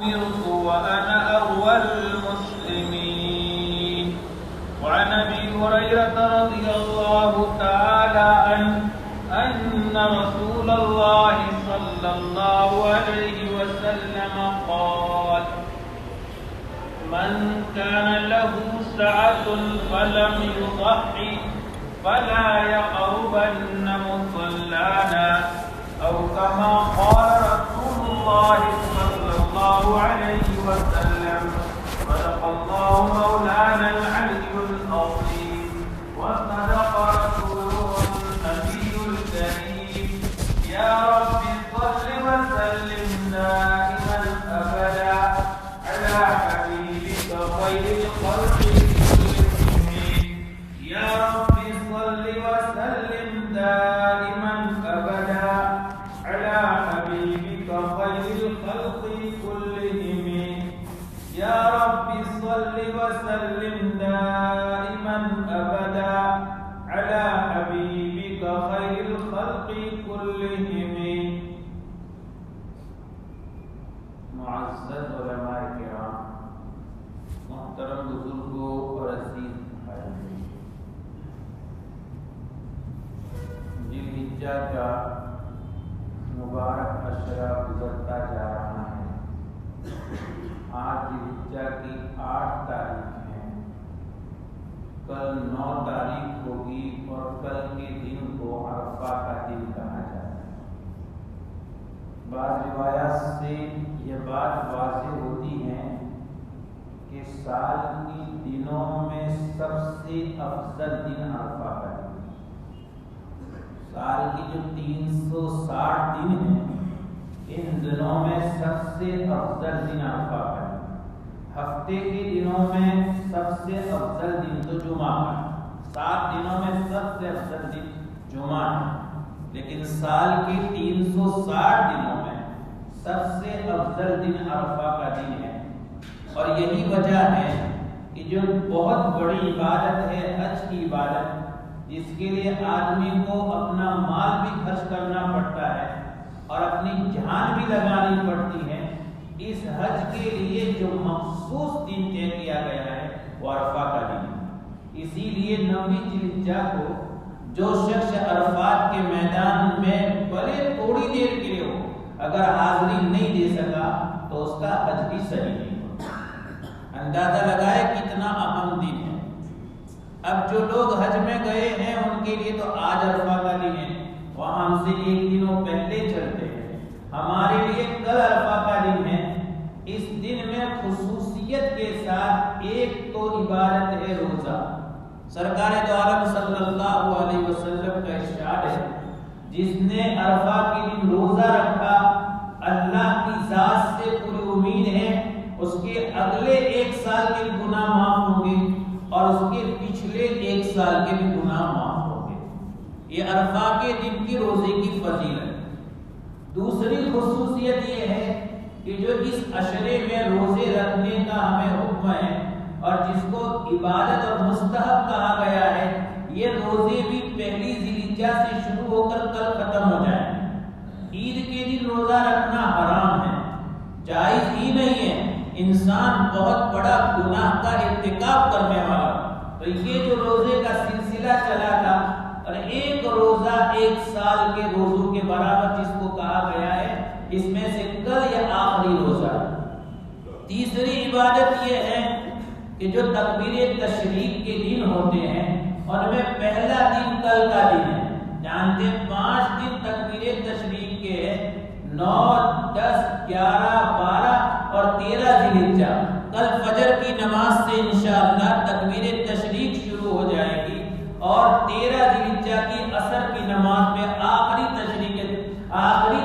أمرت وأنا أول المسلمين. وعن أبي هريرة رضي الله تعالى عنه أن رسول الله صلى الله عليه وسلم قال: من كان له سعة فلم يضحي فلا يقربن مصلانا، أو كما قال رسول الله صلى الله عليه وسلم. صدق الله مولانا العلي العظيم وصدق رسوله النبي الكريم. يا رب صل وسلم دائما أبدا على حبيبك خير الخلق كلهم. يا رب صل وسلم دائما أبدا على حبيبك خير الخلق كلهم. يا رب صل وسلم دائما أبدا على حبيبك خير الخلق كلهم. معزز علماء کرام، محترم بزرگوں اور عزیز بھائیوں، ذی الحجہ کا مبارک عشرہ گزرتا جا رہا ہے۔ آج ذی الحجہ کی 8 تاریخ ہے، کل 9 تاریخ ہوگی اور کل کے دن کو عرفہ کا دن کہا جاتا ہے۔ بعض روایات سے یہ بات واضح ہوتی ہے کہ سال کی دنوں میں سب سے افضل دن عرفہ کا دن ہے۔ سال کی جو 360 دن ہیں، ان دنوں میں سب سے افضل دن عرفہ کا دن۔ ہفتے کے دنوں میں سب سے افضل دن تو جمعہ کا ہے، 7 دنوں میں سب سے افضل دن جمعہ ہے، لیکن سال کے 360 دنوں میں سب سے افضل دن عرفہ کا دن ہے۔ اور یہی وجہ ہے کہ جو بہت بڑی عبادت ہے حج کی عبادت، جس کے لیے آدمی کو اپنا مال بھی خرچ کرنا پڑتا ہے اور اپنی جان بھی لگانی پڑتی ہے، اس حج کے لیے جو مخصوص دن طے کیا گیا ہے وہ عرفہ کا دن ہے۔ اسی لیے 9ویں ذی الحجہ کو جو شخص عرفات کے میدان میں بھلے تھوڑی دیر کے لیے ہو، اگر حاضری نہیں دے سکا تو اس کا حج بھی صحیح نہیں ہوتا۔ اندازہ لگائے کتنا اہم دن ہے۔ اب جو لوگ حج میں گئے ہیں ان کے لیے تو آج عرفہ کا دن ہے، وہاں ہم سے 1 دن پہلے چلتے ہیں، ہمارے لیے کل عرفہ کا دن ہے۔ اس دن میں خصوصیت کے ساتھ ایک تو عبادت ہے روزہ۔ سرکار دو عالم صلی اللہ علیہ وسلم کا ارشاد ہے، جس نے عرفہ کے دن روزہ رکھا، اللہ کی ذات سے پوری امید ہے اس کے اگلے 1 سال کے گناہ معاف ہوں گے اور اس کے پچھلے 1 سال کے بھی گناہ معاف ہوں گے۔ یہ عرفہ کے دن کی روزے کی فضیلت۔ دوسری خصوصیت یہ ہے کہ جو اس عشرے میں روزے رکھنے کا ہمیں حکم ہے اور جس کو عبادت اور مستحب کہا گیا ہے، یہ روزے بھی پہلی ذی الحجہ سے شروع ہو کر کل ختم ہو جائیں۔ عید کے دن روزہ رکھنا حرام ہے، جائز ہی نہیں ہے، انسان بہت بڑا گناہ کا ارتکاب کرنے والا۔ تو یہ جو روزے کا سلسلہ چلا تھا، اور ایک روزہ 1 سال کے روزوں کے برابر جس کو کہا گیا ہے، اس میں سے کل یہ آخری روزہ۔ تیسری عبادت یہ ہے کہ جو تکبیر تشریق کے دن ہوتے ہیں ان میں پہلا دن کل کا دن ہے۔ جانتے 5 دن تکبیر تشریق کے ہیں، 9، 10، 11، 12 اور 13 ذی الحجہ۔ کل فجر کی نماز سے انشاءاللہ تکبیر تشریق شروع ہو جائے گی اور 13 ذی الحجہ کی عصر کی نماز میں آخری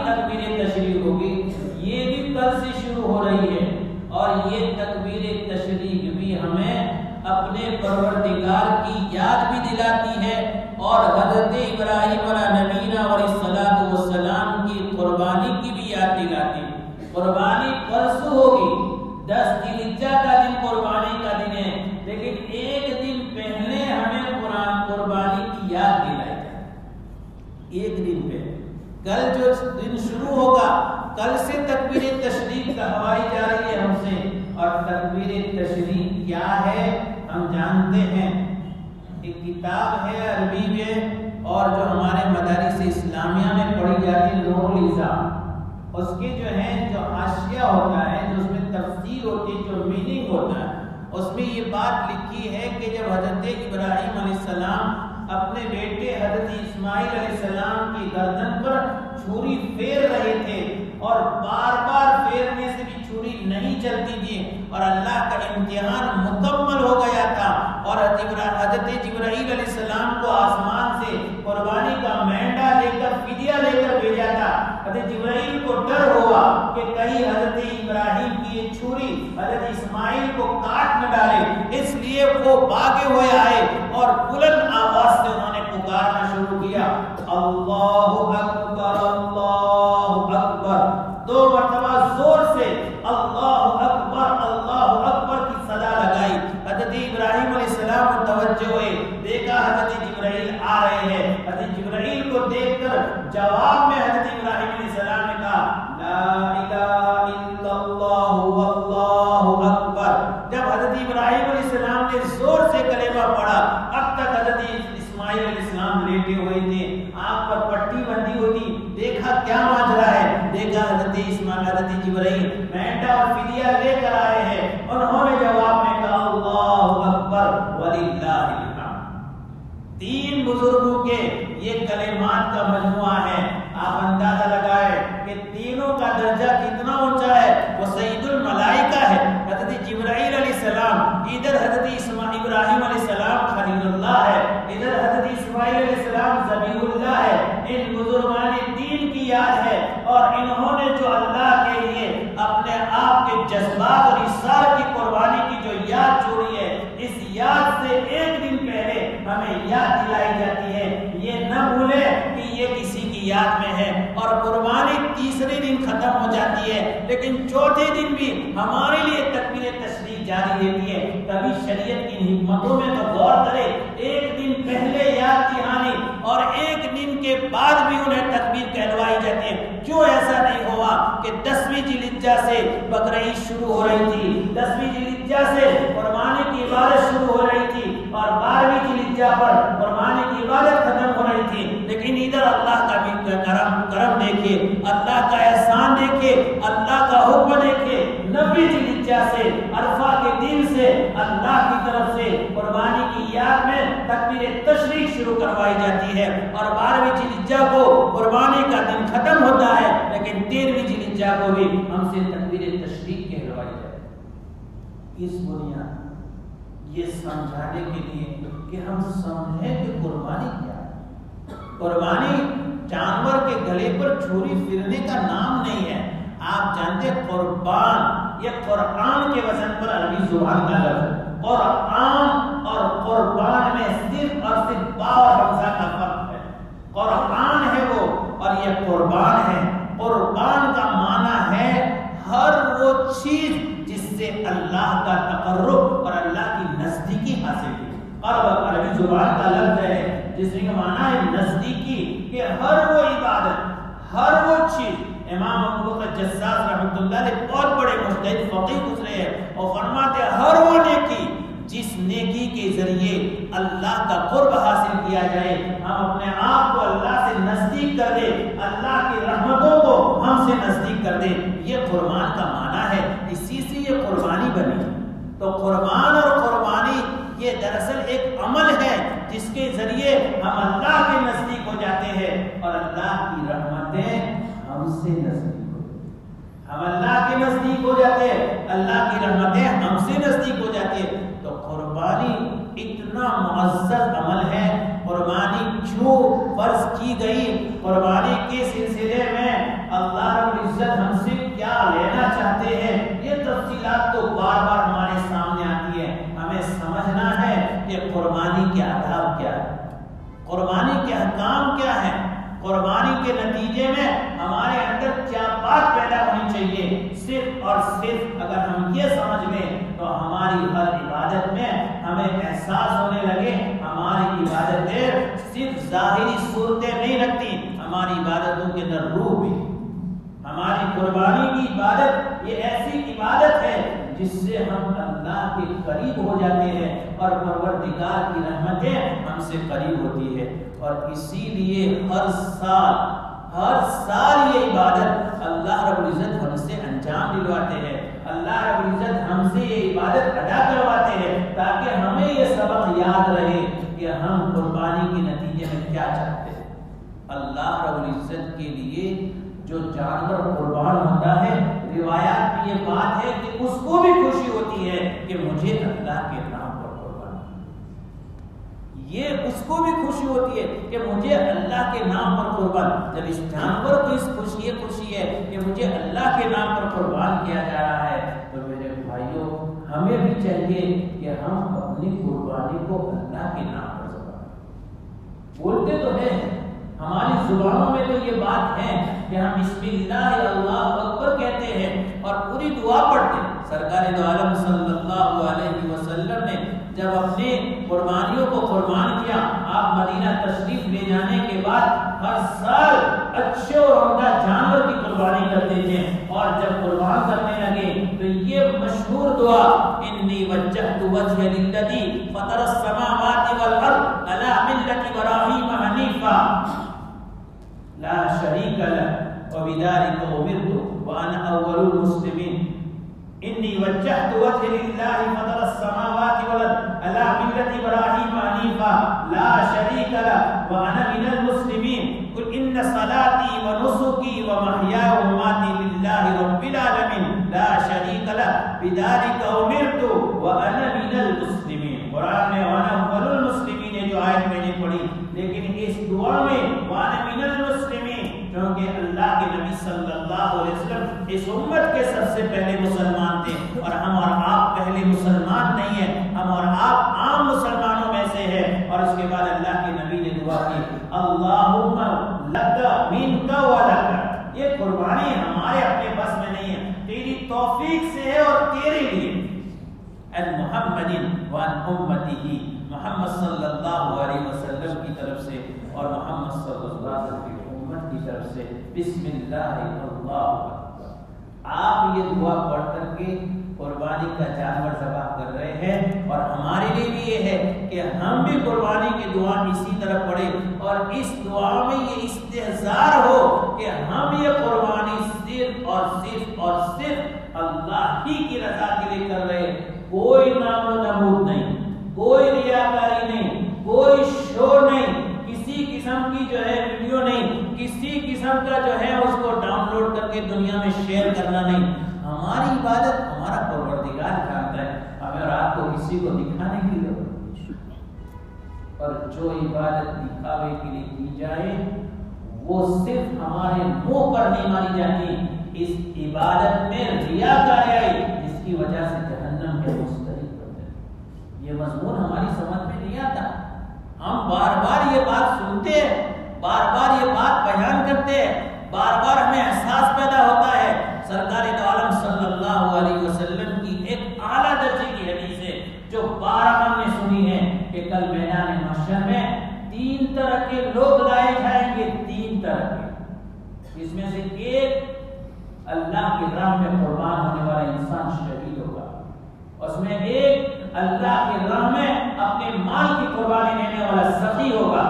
تکبیر تشریق ہوگی۔ یہ بھی کل سے شروع ہو رہی ہے اور یہ تکبیر تشریق بھی ہمیں اپنے پروردگار کی یاد بھی دلاتی ہے اور حضرت ابراہیم علیہ نبینا علیہ السلام کی قربانی کی بھی یاد دلاتی ہے۔ قربانی پرسوں ہوگی، 10 ذی الحجہ کا دن قربانی کا دن ہے، لیکن 1 دن پہلے ہمیں قربانی کی یاد دلائی جائے۔ 1 دن پہلے کل جو دن شروع ہوگا، کل سے تکبیر تشریق کہوائی جا رہی ہے کتاب ہے عربی میں اور جو ہمارے مدارس اسلامیہ میں پڑھی جاتی ہے نور الالزام، اس کے جو ہے جو حاشیہ ہوتا ہے، جو اس میں تفسیر ہوتی ہے، جو میننگ ہوتا ہے، اس میں یہ بات لکھی ہے کہ جب حضرت ابراہیم علیہ السلام اپنے بیٹے حضرت اسماعیل علیہ السلام کی گردن پر چھری پھیر رہے تھے اور بار بار پھیرنے سے بھی چھری نہیں چلتی تھی اور اللہ کا امتحان مکمل ہو گیا تھا اور حضرت جبرائیل علیہ السلام کو آسمان سے قربانی کا مینڈا لے کر فدیہ لے کر بھیجا تھا۔ حضرت جبرائیل کو ڈر ہوا کہ کہیں حضرت ابراہیم کی یہ چھری حضرت اسماعیل کو کاٹ نہ ڈالے، اس لیے وہ بھاگے ہوئے آئے اور بلند آواز سے انہوں نے پکارنا شروع کیا، اللہ اکبر اللہ اکبر، 2 مرتبہ زور سے اللہ اکبر کی صدا لگائی۔ حضرت ابراہیم علیہ السلام متوجہ ہوئے، دیکھا حضرت جبرائیل آ رہے ہیں۔ حضرت جبرائیل کو دیکھ کر جواب میں حضرت ابراہیم علیہ السلام نے کہا لا الہ الا اللہ واللہ اکبر۔ جب حضرت ابراہیم علیہ السلام نے زور سے کلمہ پڑھا، اب تک حضرت اسماعیل علیہ السلام لیٹے ہوئے تھے، آنکھ پر پٹی بندھی ہوئی تھی، دیکھا کیا ماجرا ہے، دیکھا حضرت اسماعیل حضرت جبرائیل مینڈا اور فدیہ لے کر آئے ہیں۔ انہوں نے جواب میں کہا اللہ اکبر وللہ الحمد۔ 3 بزرگوں کے یہ کلمات کا مجموعہ ہے۔ آپ اندازہ لگائے کہ تینوں کا درجہ کتنا اونچا ہے، وہ سید الملائکہ ہے۔ حضرت جبرائیل علیہ السلام، ادھر حضرت ابراہیم علیہ السلام خلیل اللہ ہے، ادھر حضرت اسماعیل علیہ السلام ذبیح اللہ ہے۔ ان بزرگان دین کی یاد ہے اور انہوں نے جو اللہ کے لیے اپنے آپ کے جذبات اور اثار کی قربانی کی جو یاد چھوڑی ہے، اس یاد سے ایک دن پہلے ہمیں یاد دلائی جاتی ہے۔ یہ نہ بھولے کہ یہ کسی کی یاد میں ہے اور قربانی تیسرے دن ختم ہو جاتی ہے، لیکن چوتھے دن بھی ہمارے لیے تکبیر تشریق جاری رہتی ہے۔ کبھی شریعت کی حکمتوں میں تو غور کرے، ایک دن پہلے یاد دہانی اور ایک دن کے بعد بھی انہیں تکبیر کہلوائی جاتی ہے۔ کیوں ایسا نہیں ہوا کہ 10ویں ذی الحجہ سے بقرعید شروع ہو رہی تھی، 10ویں ذی الحجہ سے قربانی کی عبادت شروع ہو رہی تھی اور 12ویں ذی الحجہ پر قربانی کی عبادت ختم ہو رہی تھی، لیکن ادھر اللہ کا بھی کرم دیکھیے، اللہ کا احسان دیکھیے، اللہ کا حکم دیکھیے۔ 9ویں ذی الحجہ سے عرفہ کے دن سے اللہ کی طرف سے قربانی کی یاد میں تکبیر تشریق شروع کروائی جاتی ہے اور 12ویں ذی الحجہ کو قربانی کا دن ختم ہوتا ہے، لیکن 13ویں ذی الحجہ کو بھی ہم سے تکبیر تشریق کہلوائی جاتی ہے۔ اس بنیاد یہ سمجھانے کے لیے کہ ہم سمجھیں کہ قربانی کیا ہے۔ قربانی جانور کے گلے پر چھری پھرنے کا نام نہیں ہے۔ آپ جانتے قربان یہ قرآن کے وزن پر عربی زبان کا لفظ ہے۔ قرآن اور قربان میں صرف اور صرف با اور حمزہ کا فرق ہے۔ قرآن ہے وہ اور یہ قربان ہے۔ قربان کا معنی ہے ہر وہ چیز جس سے اللہ کا تقرب اور اللہ کی نزدیکی حاصل کی۔ عربی زبان کا لفظ ہے جس کا معنی ہے نزدیکی، کہ ہر وہ عبادت، ہر وہ چیز۔ امام ابو بکر جساس رحمۃ اللہ علیہ بہت بڑے مجتہد فقیہ گزرے ہیں اور فرماتے ہیں ہر وہ نیکی جس نیکی کے ذریعے اللہ کا قرب حاصل کیا جائے، ہم اپنے آپ کو اللہ سے نزدیک کر دیں، اللہ کی رحمتوں کو ہم سے نزدیک کر دیں، یہ قربان کا معنی ہے۔ اسی سے یہ قربانی بنی۔ تو قربان اور قربانی یہ دراصل ایک عمل ہے جس کے ذریعے ہم اللہ کے نزدیک ہو جاتے ہیں اور اللہ کی رحمتیں ہم سے نزدیک ہو جاتی ہیں۔ ہم اللہ کے نزدیک ہو جاتے ہیں، اللہ کی رحمتیں ہم سے نزدیک ہو جاتی ہیں۔ تو قربانی اتنا معزز عمل ہے۔ قربانی کیوں فرض کی گئی، قربانی کے سلسلے میں اللہ رب العزت ہم سے کیا لینا چاہتے ہیں، یہ تفصیلات تو بار بار ہمارے سامنے آتی ہے۔ ہمیں سمجھنا ہے کہ قربانی کے آداب کیا ہے، قربانی کے احکام کیا ہیں، قربانی کے نتیجے میں ہمارے اندر کیا بات پیدا ہونی چاہیے۔ صرف اور صرف اگر ہم یہ سمجھ لیں تو ہماری ہر عبادت میں ہمیں احساس ہونے لگے ہماری عبادتیں صرف ظاہری صورتیں نہیں رکھتی، ہماری عبادتوں کے اندر روح بھی۔ ہماری قربانی کی عبادت یہ ایسی عبادت ہے جس سے ہم اللہ کے قریب ہو جاتے ہیں اور پروردگار کی رحمتیں ہم سے قریب ہوتی ہے. اور اسی لیے ہر سال یہ عبادت اللہ رب العزت ہم سے انجام دلواتے ہیں. اللہ رب العزت ہم سے یہ عبادت ادا کرواتے ہیں تاکہ ہمیں یہ سبق یاد رہے کہ ہم قربانی کے نتیجے میں کیا چاہتے ہیں. اللہ رب العزت کے لیے جو جانور قربان ہوتا ہے، روایات میں یہ بات ہے کہ اس کو بھی خوشی ہوتی ہے کہ مجھے اللہ کے نام پر قربان، یہ اس کو بھی خوشی ہوتی ہے کہ مجھے اللہ کے نام پر قربان. جب اس جانور کو اس خوشی ہے کہ مجھے اللہ کے نام پر قربان کیا جا رہا ہے، تو میرے بھائیوں ہمیں بھی چاہیے کہ ہم اپنی قربانی کو اللہ کے نام پر بولتے تو ہیں، ہماری زبانوں میں تو یہ بات ہے کہ ہم بسم اللہ اللہ اکبر کہتے ہیں اور پوری دعا پڑھتے ہیں. سرکار دو عالم صلی اللہ علیہ وسلم نے جب اپنے قربانیوں کو قربان کیا، آپ مدینہ تشریف لے جانے کے بعد ہر سال اچھے اور عمدہ جانور کی قربانی کرتے تھے. اور جب قربان کرنے لگے تو یہ مشہور دعا انی وجہت وجہ للذی فطر السماوات والارض علی ملت ابراہیم حنیفا لا شریک لہ وبذلک امرت وانا اول المسلمین. انی وجہت وجہ للہ فطر السماوات والارض علی ملت ابراہیم حنیفا لا شریک لہ وانا من المسلمین. قل ان صلاتی ونسکی ومحیائی ومماتی للہ رب العالمین لا شریک لہ بذلک امرت وانا من المسلمین. قرآن میں وانا اول المسلمین ہے جو آیت میں نے پڑھی، لیکن اس دعا میں وانا من المسلمین کیونکہ اللہ کے نبی صلی اللہ علیہ وسلم اس امت کے سب سے پہلے مسلمان تھے اور ہم اور آپ پہلے مسلمان نہیں ہیں، ہم اور آپ عام مسلمانوں میں سے ہیں. اور اس کے بعد اللہ کے نبی نے دعا کی اللہم لک منک ولک، یہ قربانی ہمارے اپنے بس میں نہیں ہے، تیری توفیق سے ہے اور تیرے لیے. محمد وعن امتہ، محمد صلی اللہ علیہ وسلم کی طرف سے اور محمد صلی اللہ علیہ وسلم کی امت کی طرف سے بسم اللہ اللہ اکبر. آپ یہ دعا پڑھ کر کے قربانی کا جانور ذبح کر رہے ہیں اور ہمارے لیے بھی یہ ہے کہ ہم بھی قربانی کی دعا اسی طرح پڑھیں اور اس دعا میں یہ استحضار ہو کہ ہم یہ قربانی صرف اور صرف اور صرف اللہ ہی کی رضا کے لیے کر رہے ہیں. کوئی نام و نمود نہیں، کوئی ریاکاری نہیں، کوئی شور نہیں، کسی قسم کی جو ہے ویڈیو نہیں، کسی قسم کا جو ہے اس کو ڈاؤن لوڈ کر کے دنیا میں شیئر کرنا نہیں. ہماری عبادت ہمارا پروردگار جانتا ہے، ہمیں اور آپ کو کسی کو دکھانے کی ضرورت نہیں. اور جو عبادت دکھاوے کے لیے کی جائے وہ صرف ہمارے منہ پر نہیں مانی جاتی. اس عبادت میں ریاکاری آئی جس کی وجہ سے جہنم میں مستحق ہوتے ہیں. یہ مضمون ہماری سمجھ میں نہیں آتا. ہم بار بار یہ بات سنتے ہیں، بار بار یہ بات بیان کرتے ہیں، بار بار ہمیں احساس پیدا ہوتا ہے. سرکار دو عالم صلی اللہ علیہ وسلم کی ایک اعلیٰ درجے کی حدیث ہے جو بار ہم نے سنی ہے کہ کل میدان محشر میں 3 طرح کے لوگ لائے جائیں گے. 3 طرح کے، اس میں سے ایک اللہ کی راہ میں قربان ہونے والا انسان شہید ہوگا، اس میں ایک اللہ کی راہ میں اپنے مال کی قربانی دینے والا سخی ہوگا،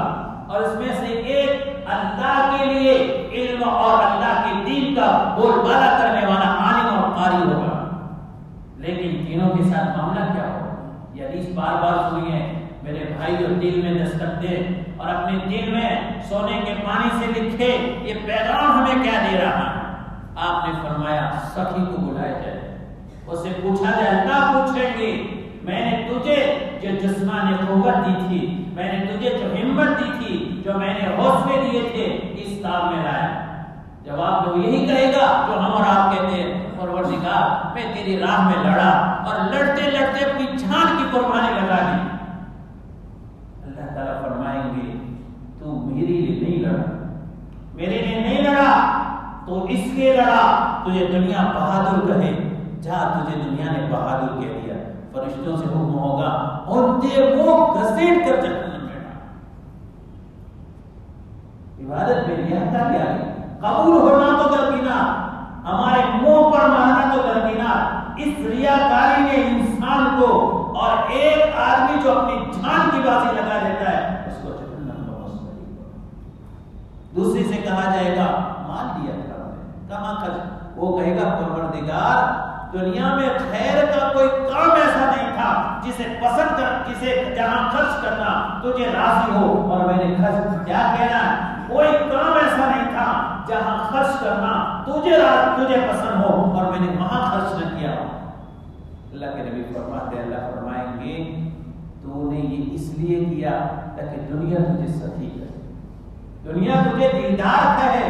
اور اس میں سے ایک اللہ کے لیے علم اور اللہ کے دین کا بول بالا کرنے والا عالم اور قاری ہوگا. لیکن تینوں کے ساتھ معاملہ کیا ہوگا؟ یہ حدیث بار بار سنی ہے میرے بھائی، جو دل میں دستک دے اور اپنے دل میں سونے کے پانی سے لکھے یہ پیغام ہمیں کیا دے رہا ہے. آپ نے فرمایا سخی کو بلایا جائے، اس سے پوچھا جائے، اللہ پوچھیں گے میں نے تجھے جو جسمانی قوت دی تھی، میں نے تجھے جو ہمت دی تھی، جو میں نے حوصلے دیے تھے، اس کام میں لایا. جواب وہ یہی کہے گا جو ہم اور آپ کہتے ہیں، پروردگار میں تیری راہ میں لڑا اور لڑتے لڑتے اپنی جان کی قربانی لگا دی. اللہ تعالیٰ فرمائیں گے تو میرے لیے نہیں لڑا، میرے لیے نہیں لڑا تو اس لیے لڑا تجھے دنیا بہادر کہے، جا تجھے دنیا نے بہادر کہہ دیا. فرشتوں سے حکم ہوگا ان دے وہ گھسیٹ کر جہنم میں ڈال. عبادت میں ریاکاری کیا ہے؟ قبول ہونا تو درکنار، ہمارے منہ پر ماننا تو درکنار، اس ریاکاری نے انسان کو، اور ایک آدمی جو اپنی جان کی بازی لگا دیتا ہے اس کو جہنم میں مستقل کرے۔ دوسری سے کہا جائے گا مال دیا تھا کہاں خرچ، وہ کہے گا پروردگار دنیا میں خیر کا کوئی کام ایسا نہیں تھا جسے پسند کر، جسے جہاں خرچ کرنا تجھے راضی ہو اور میں نے خرچ کیا کہنا ہے، کوئی کام ایسا نہیں تھا جہاں خرچ کرنا تجھے پسند ہو اور میں نے وہاں خرچ نہ کیا۔ اللہ کے نبی فرماتے ہیں، اللہ فرمائیں گے تو نے یہ اس لیے کیا تاکہ دنیا تجھے سخی کرے، دنیا تجھے دیندار کہے،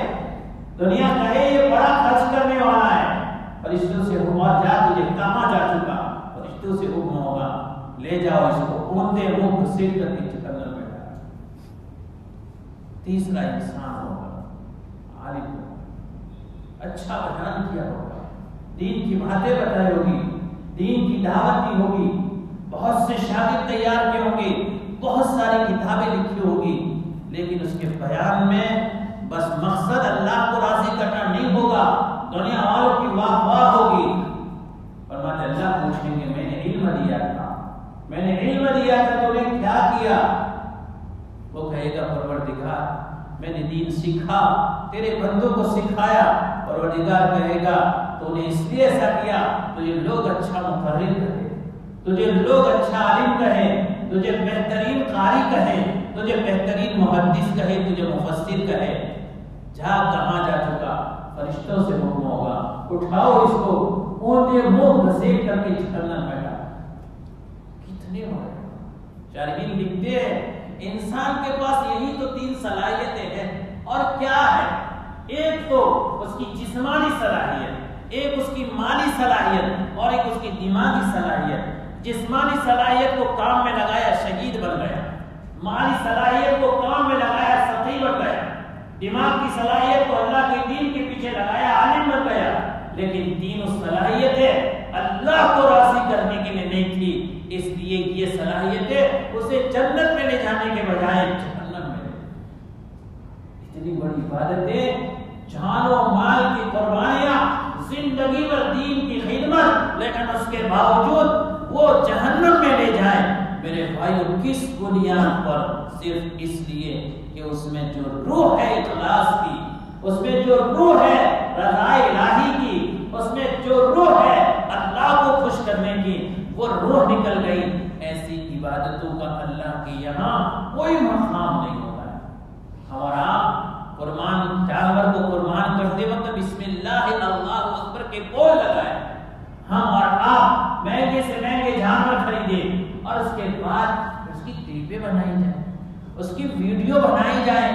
دنیا کہے یہ بڑا خرچ کرنے والا ہے، فرشتوں سے حکم جا، تجھے کہاں جا چکا، فرشتوں سے حکم ہوگا لے جاؤ اس کو اونتے منہ گھسیٹ کر کے جہنم میں ڈالو۔ تیسرا انسان ہوگا عالم، اچھا بیان کیا ہوگا، دین کی باتیں بتائی ہوگی، دین کی دعوت دی ہوگی، بہت سے شاگرد تیار کیے ہوں گے، بہت ساری کتابیں لکھی ہوگی، لیکن اس کے بیان میں بس مقصد اللہ کو راضی کرنا نہیں ہوگا، دنیا والوں کی واہ واہ ہوگی۔ فرماتے اللہ پوچھیں گے میں نے علم دیا تھا، میں نے علم دیا تھا تو نے کیا کیا؟ وہ کہے گا پروردگار میں نے دین سیکھا، تیرے بندوں کو سکھایا۔ پروردگار کہے گا تو نے اس لیے ایسا کیا تجھے لوگ اچھا مقرر کہے، تجھے لوگ اچھا عالم کہے، تجھے بہترین قاری کہے، تجھے بہترین محدث کہے، تجھے مفسر کہے۔ جا کہاں جا چکا، فرشتوں سے حکم ہوگا اٹھاؤ اس کو اونتے منہ گھسیٹ کر کے جہنم میں ڈالو۔ کتنے بڑے شارحین لکھتے ہیں انسان کے پاس یہی تو تین صلاحیتیں ہیں، اور کیا ہے؟ ایک تو اس کی جسمانی صلاحیت، ایک اس کی مالی صلاحیت اور ایک اس کی دماغی صلاحیت۔ جسمانی صلاحیت کو کام میں لگایا شہید بن گیا، مالی صلاحیت کو کام میں لگایا سخی بن گیا، دماغ کی صلاحیت کو اللہ کے دین کے پیچھے لگایا عالم بن گیا۔ لیکن تینوں صلاحیتیں اللہ کو راضی کرنے کے لیے نہیں تھی، اس لیے یہ صلاحیتیں اسے جنت میں لے جانے کے بجائے جہنم میں۔ اتنی بڑی عبادتیں، جان و مال کی قربانیاں، زندگی بھر دین کی خدمت، لیکن اس کے باوجود وہ جہنم میں لے جائیں۔ میرے بھائیو کس بنیاد پر؟ صرف اس لیے کہ اس میں جو روح ہے اخلاص کی، اس میں جو روح ہے رضا الہی کی، اس میں جو روح ہے اللہ کو خوش کرنے کی، وہ روح نکل گئی۔ ایسی عبادتوں کا اللہ کے یہاں کوئی مقام نہیں ہوتا ہے۔ ہمارا قربان جانور کو قربان کرتے وقت بسم اللہ اللہ اکبر کے بول لگائے، ہم اور آپ مہنگے سے مہنگے جانور خریدے اور اس کے بعد اس کی کلپیں بنائی جائیں، اس کی ویڈیو بنائی جائے،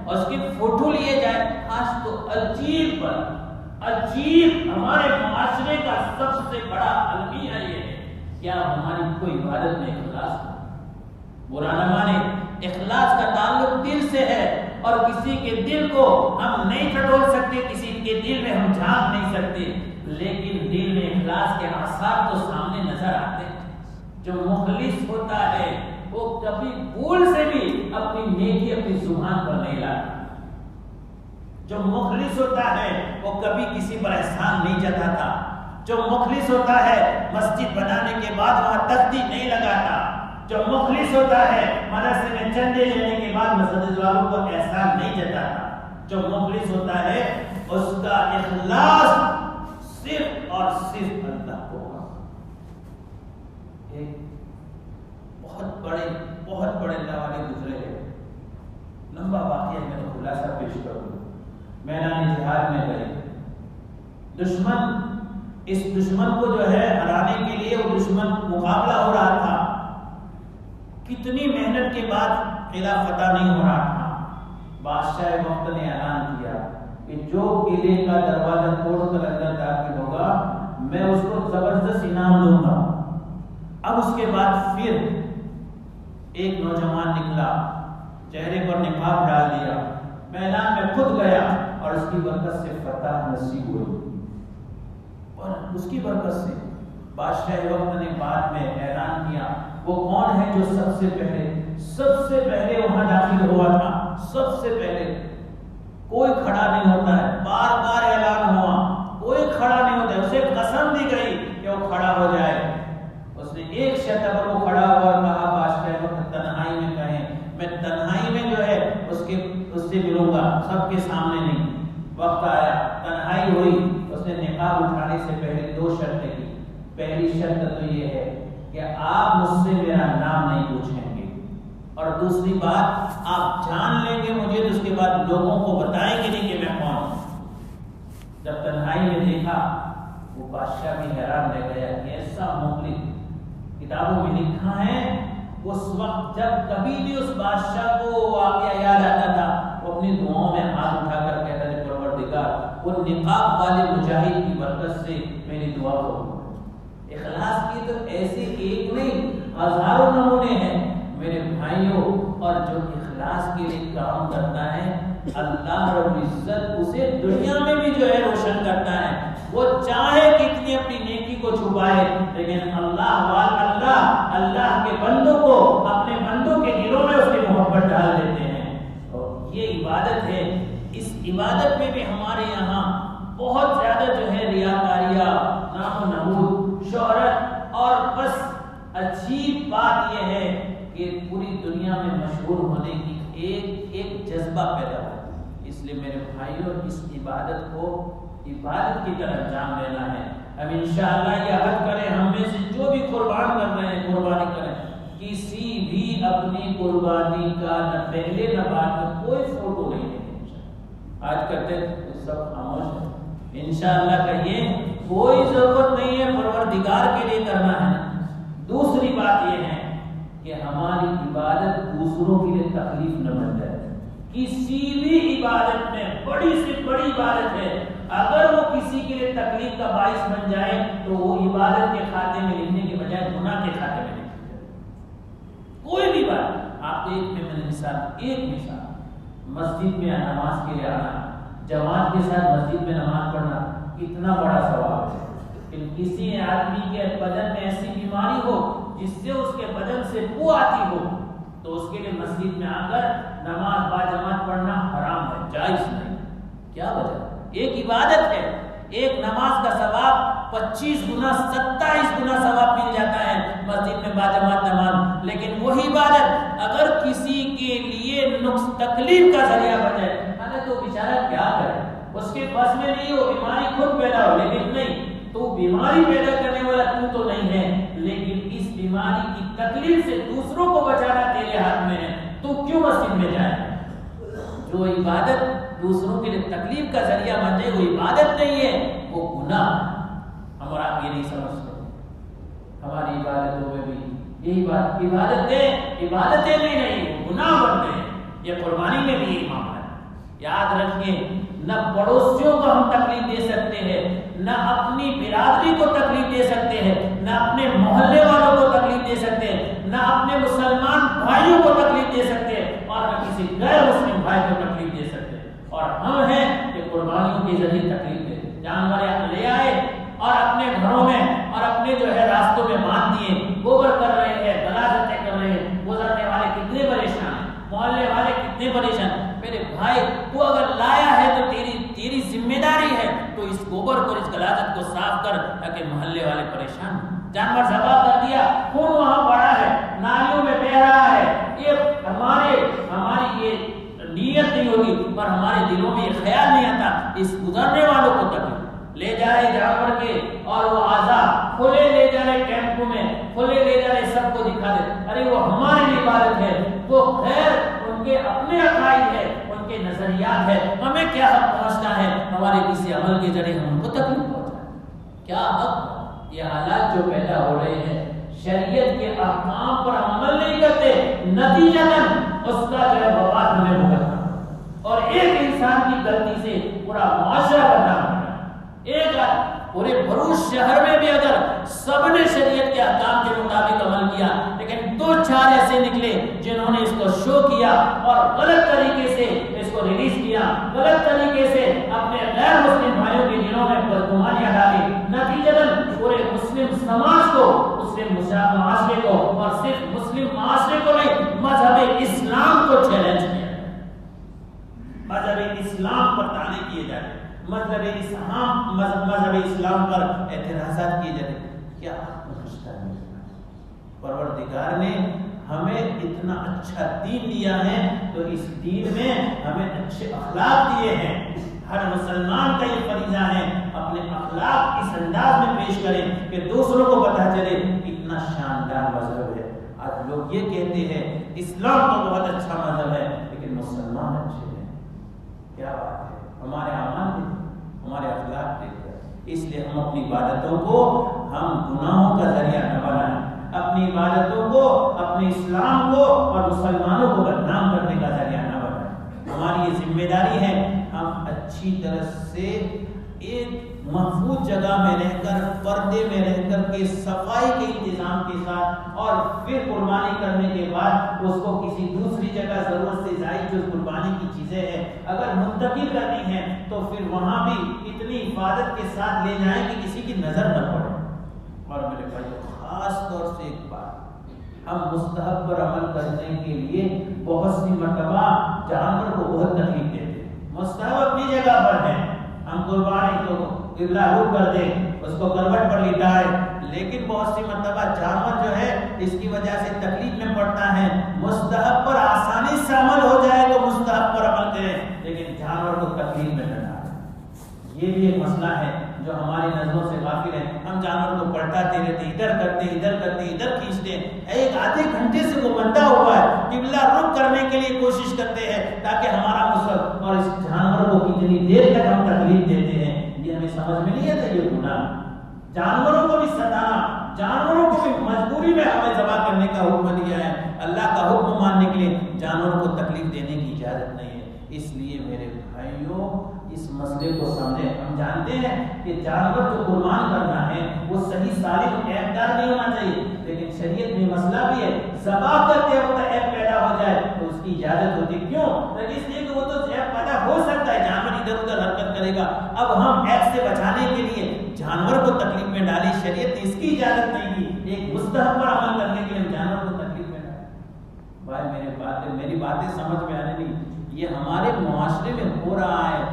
اس کی فوٹو لیے جائے۔ آج تو عجیب ہمارے معاشرے کا سب سے بڑا المیہ یہ ہے، کیا ہماری کوئی عبادت میں اخلاص ہو؟ برا نہ مانے، اخلاص کا تعلق دل سے ہے، اور کسی کے دل کو ہم نہیں ٹٹول سکتے، کسی کے دل میں ہم جھانک نہیں سکتے، لیکن دل میں اخلاص کے آثار تو سامنے نظر آتے ہیں۔ جو مخلص ہوتا ہے وہ کبھی بھول سے بھی اپنی نیکی اپنی زبان پر نہیں لاتا، جو مخلص ہوتا ہے وہ کبھی کسی پر احسان نہیں جتاتا، جو مخلص ہوتا ہے مسجد بنانے کے بعد وہاں تختی نہیں لگاتا، جو مخلص ہوتا ہے مدرسے میں چندے لینے کے بعد مسجد والوں کو احسان نہیں جتاتا، جو مخلص ہوتا ہے اس کا اخلاص صرف اور صرف اللہ کو۔ ایک بہت بڑے اللہ والے گزرے ہیں، لمبا واقعہ میں تو خلاصہ پیش کروں۔ میدان جہاد میں گئے، اس دشمن کو جو ہے ہرانے کے لیے وہ دشمن مقابلہ ہو رہا تھا، کتنی محنت کے بعد قلعہ فتح نہیں ہو رہا تھا۔ بادشاہ وقت نے اعلان کیا کہ جو قلعے کا دروازہ توڑ کر اندر داخل ہوگا میں اس کو زبردست انعام دوں گا۔ اب اس کے بعد پھر ایک نوجوان نکلا، چہرے پر نقاب ڈال دیا، میدان میں خود گیا اور اس کی برکت سے فتح نصیب ہوئی، اور اس کی برکت سے بادشاہ وقت نے بعد میں اعلان کیا وہ کون ہے جو سب سے پہلے وہاں داخل ہوا تھا۔ سب سے پہلے کوئی کھڑا نہیں ہوتا ہے، بار بار اعلان ہوا، کوئی کھڑا نہیں ہوتا ہے، اسے قسم دی گئی کہ وہ ایک شخص اگر وہ کھڑا ہوا اور کہا بادشاہ وقت تنہائی میں کہیں، میں تنہائی میں جو ہے اس سے ملوں گا، سب کے سامنے نہیں. وقت آیا، تنہائی ہوئی، اس نے نقاب اٹھانے سے پہلے 2 شرطیں کی. پہلی شرط تو یہ ہے کہ آپ مجھ سے میرا نام نہیں پوچھیں گے، اور دوسری بات آپ جان لیں گے مجھے تو اس کے بعد لوگوں کو بتائیں گے نہیں کہ میں کون ہوں. جب تنہائی میں دیکھا وہ بادشاہ بھی حیران رہ گیا کہ ایسا مخلص. کتابوں میں لکھا ہے اس وقت جب کبھی بھی اس بادشاہ کو واقعہ یاد آتا تھا وہ اپنی دعاؤں میں ہاتھ اٹھا کر کہتا تھا پروردگار وہ نقاب والے مجاہد کی برکت سے میری دعا کو. اخلاص کی تو ایسے ایک نہیں ہزاروں نمونے ہیں میرے بھائیوں. اور جو اخلاص کے لیے کام کرتا ہے اللہ رب العزت اسے دنیا میں بھی جو ہے روشن کرتا ہے. وہ چاہے کتنی اپنی نیکی کو چھپائے لیکن اللہ کے بندوں کو اپنے بندوں کے دلوں میں اس کی محبت ڈال دیتے ہیں. اور یہ عبادت ہے. اس عبادت میں بھی ہمارے یہاں بہت زیادہ جو ہے ریاکاریاں، نام و نمود، شہرت، اور بس عجیب بات یہ ہے کہ پوری دنیا میں مشہور ہونے کی ایک جذبہ پیدا ہو. اس لیے میرے بھائیوں اس عبادت کو عبادت کی طرح انجام دینا ہے. اب انشاءاللہ یہ عہد کریں ہم میں سے جو بھی قربان کر رہے ہیں قربانی کریں. کسی بھی اپنی قربانی کا نہ پہلے نہ بعد میں کوئی فوٹو نہیں ہے. آج کرتے سب خاموش ہے. انشاءاللہ کہیے کوئی ضرورت نہیں ہے، پروردگار کے لیے کرنا ہے. دوسری بات یہ ہے کہ ہماری عبادت دوسروں کے لیے تکلیف نہ بن جائے. کسی بھی عبادت میں بڑی سے بڑی عبادت ہے، اگر وہ کسی کے لیے تکلیف کا باعث بن جائے تو وہ عبادت کے کھاتے میں لکھنے کے بجائے گناہ کے کھاتے میں لکھ جائے. کوئی بھی بات آپ ایک مثال مسجد میں نماز کے لیے آنا، جماعت کے ساتھ مسجد میں نماز پڑھنا کتنا بڑا ثواب ہے. کہ کسی آدمی کے بدن میں ایسی بیماری ہو جس سے اس کے بدن سے بو آتی ہو تو اس کے لیے مسجد میں آ کر نماز با جماعت پڑھنا حرام ہے، جائز نہیں. کیا وجہ؟ ایک عبادت ہے. ایک نماز کا ثواب 25 گنا 27 گنا ثواب مل جاتا ہے مسجد میں با جماعت نماز. لیکن وہی عبادت اگر کسی کے لیے نقص تکلیف کا ذریعہ بن جائے تو بیچارہ کیا کرے؟ اس کے بس میں نہیں، وہ بیماری خود پیدا ہو. لیکن نہیں، تو بیماری پیدا کرنے والا تو نہیں ہے، لیکن اس بیماری کی تکلیف سے دوسروں کو بچانا تیرے ہاتھ میں ہے. تو کیوں مسجد میں جائے؟ جو عبادت دوسروں کے لیے تکلیف کا ذریعہ بن جائے وہ عبادت نہیں ہے، وہ گناہ. ہم اور آپ یہ نہیں سمجھتے. ہماری عبادتوں میں بھی یہی بات، عبادتیں نہیں گناہ بنتے ہیں. یہ قربانی میں بھی یہی معاملہ ہے. یاد رکھیں نہ پڑوسیوں کو ہم تکلیف دے سکتے ہیں، نہ اپنی برادری کو تکلیف دے سکتے ہیں، نہ اپنے محلے والوں کو تکلیف دے سکتے ہیں، نہ اپنے مسلمان بھائیوں کو تکلیف دے سکتے ہیں، اور نہ کسی غیر مسلم بھائی کو تکلیف دے سکتے ہیں. اور ہم ہیں کہ قربانیوں کے ذریعے تکلیف دے. جانور لے آئے اور اپنے گھروں میں اور اپنے جو ہے راستوں میں باندھ دیے، گوبر کر رہے ہیں، غلاظتیں کر رہے ہیں. گزرنے والے کتنے پریشان ہیں، محلے والے کتنے پریشان. میرے بھائی تو اگر لایا ہے تو تیری ذمہ داری ہے تو اس گوبر کو، اس غلاظت کو صاف کر تاکہ محلے والے پریشان. جانور ذبح کر دیا، خون وہاں پڑا ہے، نالیوں میں بہ رہا ہے. یہ ہماری یہ نیت نہیں ہوتی، پر ہمارے دلوں میں یہ خیال نہیں آتا اس گزرنے والوں کو تکلیف لے جائے جانور کے، اور وہ آزاد کھلے لے جا رہے ٹیمپو میں، کھلے لے جا رہے، سب کو دکھا دے ارے وہ ہماری عبادت ہے. وہ خیر ان کے اپنے عقائد ہے، ان کے نظریات ہے. ہمیں کیا حق پہنچتا ہے ہمارے کسی عمل کے ذریعے ہم ان کو تکلیف پہنچائے؟ کیا حق؟ یہ حالات جو پیدا ہو رہے ہیں شریعت کے احکام پر عمل نہیں کرتے، نتیجتاً اس کا جو ہے بواد ہمیں بھگتنا. اور ایک انسان کی غلطی سے پورا معاشرہ بدنام ہو رہا ہے. ایک پورے بھروچ شہر میں بھی اگر سب نے شریعت کے احکام کے مطابق عمل کیا، لیکن 2-4 ایسے نکلے جنہوں نے اس کو شو کیا اور غلط طریقے سے اس کو ریلیز کیا، غلط طریقے سے اپنے غیر مسلم بھائیوں کے دلوں میں بدگمانیاں ڈالی. نتیجتاً پورے مسلم سماج کو، مسلم معاشرے کو، اور صرف مسلم معاشرے کو نہیں مذہب اسلام کو چیلنج کیا، مذہب اسلام پر طعنے کیے جا رہے، مذہب اسلام پر اعتراضات کیے جاتے. کیا حق پہنچتا ہے؟ پروردگار نے ہمیں اتنا اچھا دین دیا ہے تو اس دین میں ہمیں اچھے اخلاق دیے ہیں. ہر مسلمان کا یہ فریضہ ہے اپنے اخلاق اس انداز میں پیش کریں کہ دوسروں کو پتہ چلے کتنا شاندار مذہب ہے. آج لوگ یہ کہتے ہیں اسلام تو بہت اچھا مذہب ہے لیکن مسلمان اچھے ہیں. کیا بات ہے. ہمارے اعمال دیکھ، ہمارے اخلاق دیکھ کر. اس لیے ہم اپنی عبادتوں کو ہم گناہوں کا ذریعہ نہ بنائیں، اپنی عبادتوں کو، اپنے اسلام کو اور مسلمانوں کو بدنام کرنے کا ذریعہ نہ بنائیں. ہماری یہ ذمہ داری ہے ہم اچھی طرح سے ایک محفوظ جگہ میں رہ کر، پردے میں رہ کر کے، صفائی کے انتظام کے ساتھ، اور پھر قربانی کرنے کے بعد اس کو کسی دوسری جگہ ضرورت سے زائد جو قربانی کی چیزیں ہیں اگر منتقل کرنی ہے تو پھر وہاں بھی اتنی حفاظت کے ساتھ لے جائیں کہ کسی کی نظر نہ پڑے. اور میرے بھائی خاص طور سے ایک بات، ہم مستحب پر عمل کرنے کے لیے بہت سی مرتبہ جانور کو بہت تکلیف دیتے ہیں. مستحب اپنی جگہ پر ہے، ہم قربانی تو قبلہ رخ کر دیں، اس کو کروٹ پر لٹائے، لیکن بہت سی مرتبہ جانور جو ہے اس کی وجہ سے تکلیف میں پڑتا ہے. مستحب پر آسانی سے عمل ہو جائے تو مستحب پر عمل کریں، لیکن جانور کو تکلیف میں نہ ڈالیں. یہ بھی ایک مسئلہ ہے جو ہماری نظروں سے غافل ہے. ہم جانور کو پلٹاتے رہتے، ادھر کرتے ادھر کھینچتے. ایک آدھے گھنٹے سے وہ بندہ ہوا ہے، قبلہ رخ کرنے کے لیے کوشش کرتے ہیں تاکہ ہمارا مسلم، اور اس جانور کو کتنی دیر تک ہم تکلیف دیتے ہیں. یہ ہمیں سمجھ میں نہیں آتا. یہ گناہ جانوروں کو بھی ستانا، جانوروں کو بھی مجبوری میں ہمیں ذبح کرنے کا حکم دیا ہے. اللہ کا حکم ماننے کے لیے جانوروں کو تکلیف دینے کی اجازت نہیں ہے. اس لیے میرے بھائیوں اس مسئلے کو سمجھیں. ہم جانتے ہیں کہ جانور جو قربان کرنا ہے وہ صحیح سالم عیب دار نہیں ہونا چاہیے، لیکن شریعت میں مسئلہ بھی ہے ذبح کرتے وقت عیب پیدا ہو جائے تو اس کی اجازت ہوتی. کیوں؟ اس لیے کہ وہ تو عیب پیدا ہو سکتا ہے، جانور ادھر ادھر حرکت کرے گا. اب ہم عیب سے بچانے کے لیے جانور کو تکلیف میں ڈالی، شریعت نے اس کی اجازت نہیں دی. ایک مستحب پر عمل کرنے کے لیے جانور کو تکلیف میں ڈالے. بھائی میری باتیں سمجھ میں آنے نہیں. یہ ہمارے معاشرے میں ہو رہا ہے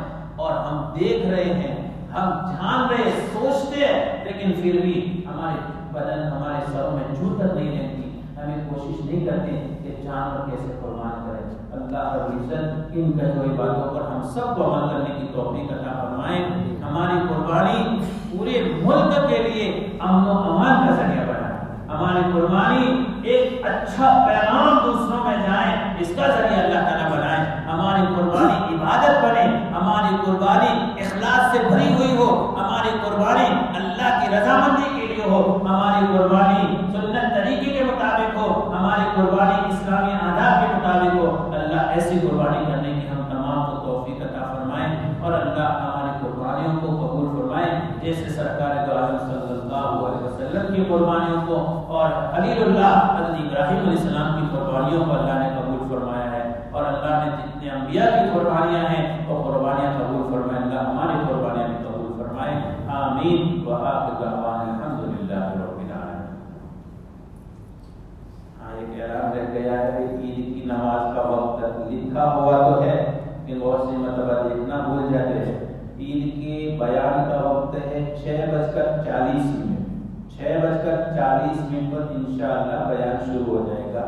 اور ہم دیکھ رہے ہیں، ہم جان رہے، سوچتے ہیں، لیکن پھر بھی ہمارے بدن، ہمارے سروں میں جھوٹ تک نہیں رہتی. ہمیں کوشش نہیں کرتے کہ جانور کیسے قربان کریں. اللہ رب العزت ان کہی باتوں پر ہم سب کو عمل کرنے کی توفیق عطا فرمائے. ہماری قربانی پورے ملک کے لیے امن و امان کا ذریعہ بنائے. ہماری قربانی ایک اچھا پیغام دوسروں میں جائے، اس کا ذریعہ اللہ تعالیٰ بنائے. ہماری قربانی عبادت بنے، ہماری قربانی اخلاص سے بھری ہوئی ہو، ہماری قربانی اللہ کی رضامندی کے لیے ہو، ہماری قربانی سنت طریقے کے مطابق ہو، ہماری قربانی اسلامی آداب کے مطابق ہو. اللہ ایسی قربانی کرنے کی ہم تمام کو توفیق عطا فرمائے اور اللہ ہماری قربانیوں کو قبول فرمائے. جیسے سرکار دو عالم صلی اللہ علیہ وسلم کی قربانیوں کو اور خلیل اللہ حضرت ابراہیم علیہ السلام کی قربانیوں کو اللہ نے قبول فرمایا ہے. اور اللہ نے جتنے انبیاء کی قربانیاں ہیں وہ قربانیاں قبول فرمائے. اللہ ہماری قربانیاں بھی قبول فرمائے. آمین. وآخر دعوانا الحمدللہ رب العالمین. ایک اعلان رہ گیا ہے کہ عید کی نماز کا وقت لکھا ہوا تو ہے لیکن بہت سی مرتبہ دیکھنا بھول جاتے ہیں. عید کے بیان کا وقت ہے 6:40 6:40 پر انشاءاللہ بیان شروع ہو جائے گا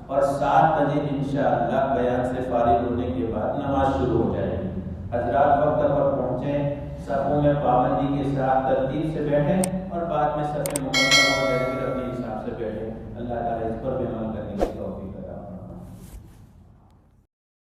اور 7 بجے انشاءاللہ بیان سے فارغ ہونے کے بعد نماز شروع ہو جائے گی. حضرات وقت پر پہنچیں، صفوں میں پابندی کے ساتھ ترتیب سے بیٹھیں اور بعد میں صفیں مکمل ہو جائے پھر اپنے حساب سے بیٹھیں. اللہ تعالیٰ اس پر بھی